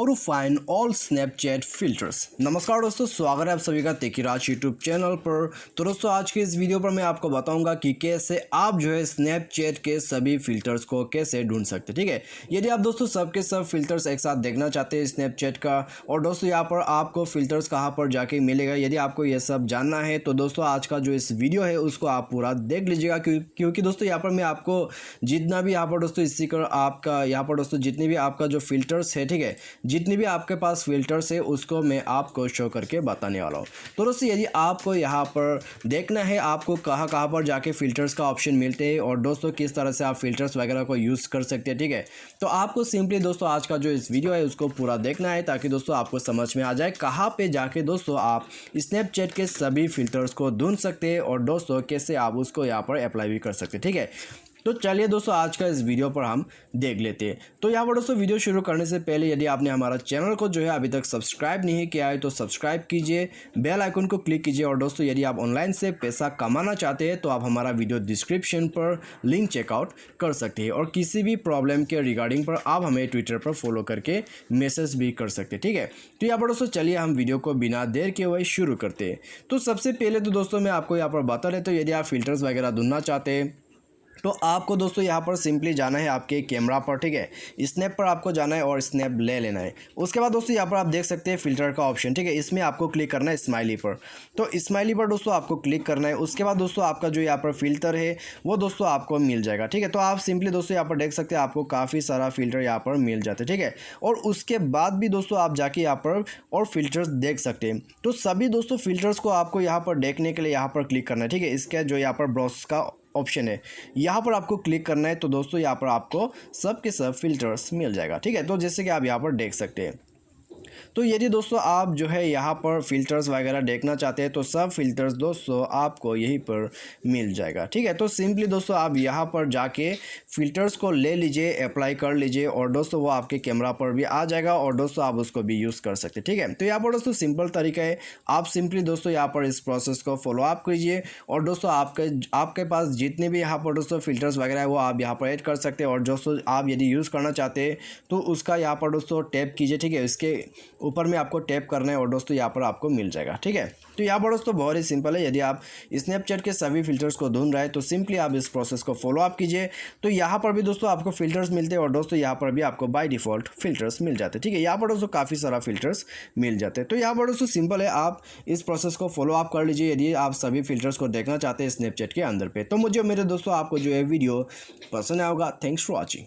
How to find all Snapchat filters. नमस्कार दोस्तों, स्वागत है आप सभी का तेकीराज यूट्यूब चैनल पर। तो दोस्तों आज के इस वीडियो पर मैं आपको बताऊंगा कि कैसे आप जो है स्नैपचैट के सभी फिल्टर्स को कैसे ढूंढ सकते हैं। ठीक है, यदि आप दोस्तों सबके सब फिल्टर्स एक साथ देखना चाहते हैं स्नैपचैट का, और दोस्तों यहाँ पर आपको फिल्टर्स कहाँ पर जाके मिलेगा, यदि आपको ये सब जानना है तो दोस्तों आज का जो इस वीडियो है उसको आप पूरा देख लीजिएगा, क्योंकि दोस्तों यहाँ पर मैं आपको जितना भी यहाँ पर दोस्तों इसी का आपका यहाँ पर दोस्तों जितनी भी आपका जो फिल्टर्स है, ठीक है, जितनी भी आपके पास फिल्टर्स है उसको मैं आपको शो करके बताने वाला हूँ। तो दोस्तों यदि आपको यहाँ पर देखना है आपको कहाँ कहाँ पर जाके फ़िल्टर्स का ऑप्शन मिलते हैं और दोस्तों किस तरह से आप फ़िल्टर्स वगैरह को यूज़ कर सकते हैं, ठीक है, तो आपको सिंपली दोस्तों आज का जो इस वीडियो है उसको पूरा देखना है ताकि दोस्तों आपको समझ में आ जाए कहाँ पे जाके दोस्तों आप स्नैपचैट के सभी फिल्टर्स को ढूंढ सकते हैं और दोस्तों कैसे आप उसको यहाँ पर अप्लाई भी कर सकते हैं। ठीक है, तो चलिए दोस्तों आज का इस वीडियो पर हम देख लेते हैं। तो यहाँ पर दोस्तों वीडियो शुरू करने से पहले यदि आपने हमारा चैनल को जो है अभी तक सब्सक्राइब नहीं किया है तो सब्सक्राइब कीजिए, बेल आइकन को क्लिक कीजिए। और दोस्तों यदि आप ऑनलाइन से पैसा कमाना चाहते हैं तो आप हमारा वीडियो डिस्क्रिप्शन पर लिंक चेकआउट कर सकते हैं, और किसी भी प्रॉब्लम के रिगार्डिंग पर आप हमें ट्विटर पर फॉलो करके मैसेज भी कर सकते हैं। ठीक है, तो यहाँ पर दोस्तों चलिए हम वीडियो को बिना देर के हुए शुरू करते हैं। तो सबसे पहले तो दोस्तों मैं आपको यहाँ पर बता देता हूँ, यदि आप फिल्टर्स वगैरह ढूंढना चाहते हैं तो आपको दोस्तों यहाँ पर सिंपली जाना है आपके कैमरा पर, ठीक है, स्नैप पर आपको जाना है और स्नैप ले लेना है। उसके बाद दोस्तों यहाँ पर आप देख सकते हैं फ़िल्टर का ऑप्शन, ठीक है, इसमें आपको क्लिक करना है स्माइली पर। तो स्माइली पर दोस्तों आपको क्लिक करना है। उसके बाद दोस्तों आपका जो यहाँ पर फ़िल्टर है वो दोस्तों आपको मिल जाएगा। ठीक है, तो आप सिंपली दोस्तों यहाँ पर देख सकते हैं आपको काफ़ी सारा फ़िल्टर यहाँ पर मिल जाते हैं। ठीक है, और उसके बाद भी दोस्तों आप जाके यहाँ पर और फिल्टर्स देख सकते हैं। तो सभी दोस्तों फिल्टर्स को आपको यहाँ पर देखने के लिए यहाँ पर क्लिक करना है। ठीक है, इसका जो यहाँ पर ब्राउज़ का ऑप्शन है यहाँ पर आपको क्लिक करना है। तो दोस्तों यहाँ पर आपको सब के सब फिल्टर्स मिल जाएगा। ठीक है, तो जैसे कि आप यहाँ पर देख सकते हैं। तो यदि दोस्तों आप जो है यहाँ पर फ़िल्टर्स वगैरह देखना चाहते हैं तो सब फिल्टर्स दोस्तों आपको यहीं पर मिल जाएगा। ठीक है, तो सिंपली दोस्तों आप यहाँ पर जाके फ़िल्टर्स को ले लीजिए, अप्लाई कर लीजिए, और दोस्तों वो आपके कैमरा पर भी आ जाएगा और दोस्तों आप उसको भी यूज़ कर सकते हैं। ठीक है, तो यहाँ पर दोस्तों सिंपल तरीका है, आप सिंपली दोस्तों यहाँ पर इस प्रोसेस को फॉलो अप कीजिए और दोस्तों आपके पास जितने भी यहाँ पर दोस्तों फिल्टर्स वगैरह है वो आप यहाँ पर ऐड कर सकते हैं। और दोस्तों आप यदि यूज़ करना चाहते हैं तो उसका यहाँ पर दोस्तों टैप कीजिए। ठीक है, इसके ऊपर में आपको टैप करना है और दोस्तों यहाँ पर आपको मिल जाएगा। ठीक है, तो यहाँ पर दोस्तों बहुत ही सिंपल है। यदि आप स्नैपचैट के सभी फिल्टर्स को ढूंढ रहे हैं तो सिंपली आप इस प्रोसेस को फॉलो अप कीजिए। तो यहाँ पर भी दोस्तों आपको फिल्टर्स मिलते हैं और दोस्तों यहाँ पर भी आपको बाय डिफ़ॉल्ट फिल्टर्स मिल जाते हैं। ठीक है, यहाँ पर दोस्तों काफ़ी सारा फिल्टर्स मिल जाते हैं। तो यहाँ पर दोस्तों सिंपल है, आप इस प्रोसेस को फॉलो अप कर लीजिए यदि आप सभी फिल्टर्स को देखना चाहते हैं स्नैपचैट के अंदर पे। तो मुझे मेरे दोस्तों आपको जो है वीडियो पसंद आएगा। Thanks for watching.